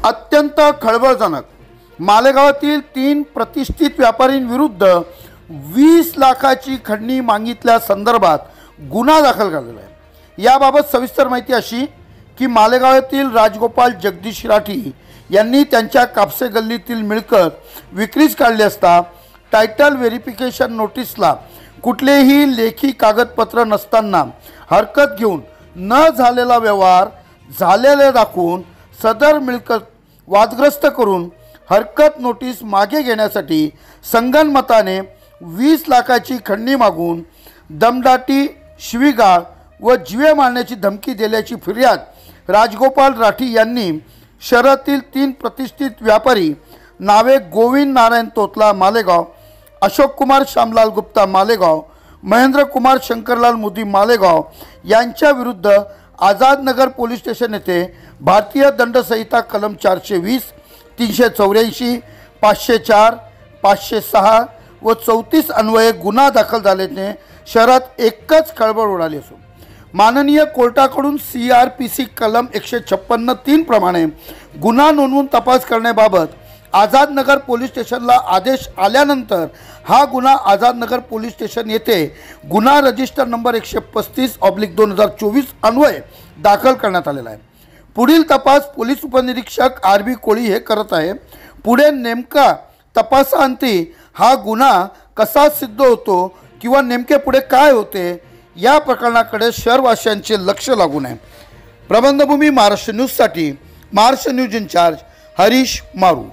अत्यंत खळबळजनक मालेगावातील 3 प्रतिष्ठित व्यापारींविरुद्ध 20 लाखाची खंडणी मागितल्या संदर्भात गुन्हा दाखल झालेला आहे। याबाबत सविस्तर माहिती अशी की मालेगावातील राजगोपाल जगदीश राठी यांनी त्यांच्या कापसे गल्लीतील मिळकत विक्रीस काढली असता टायटल व्हेरिफिकेशन नोटीसला कुठलेही लेखी कागदपत्र नसताना हरकत घेऊन न झालेला व्यवहार झालेले दाखवून सदर मिळकत वादग्रस्त करून हरकत नोटीस मागे घेण्यासाठी संगनमताने 20 लाखाची खंडणी मागून दमदाटी, शिवीगाळ व जीवे मारण्याची धमकी दिल्याची फिर्याद राजगोपाल राठी यांनी शहरातील 3 प्रतिष्ठित व्यापारी नावे गोविंद नारायण तोतला मालेगाव, अशोक कुमार श्यामलाल गुप्ता मालेगाव, महेंद्र कुमार शंकरलाल मोदी मालेगाव यांच्या विरुद्ध आझाद नगर पोलीस स्टेशन येथे भारतीय दंड संहिता कलम 420, 384, 504, 506 व 34 अन्वये गुन्हा दाखल झाल्याने शहरात एकच खळबळ उडाली असून माननीय कोर्टाकडून CRPC कलम 156(3) प्रमाणे गुन्हा नोंदवून तपास करण्याबाबत आझाद नगर पोलीस स्टेशनला आदेश आल्यानंतर हा गुन्हा आझाद नगर पोलीस स्टेशन येथे गुन्हा रजिस्टर नंबर 135/2024 अन्वये दाखल करण्यात आलेला आहे। पुढील तपास पोलीस उपनिरीक्षक RB कोळी हे करत आहे। पुढे नेमका तपासांती हा गुन्हा कसा सिद्ध होतो किंवा नेमके पुढे काय होते या प्रकरणाकडे शहरवासियांचे लक्ष लागून आहे। प्रबंधभूमी महाराष्ट्र न्यूजसाठी महाराष्ट्र न्यूज इन्चार्ज हरीश मारू।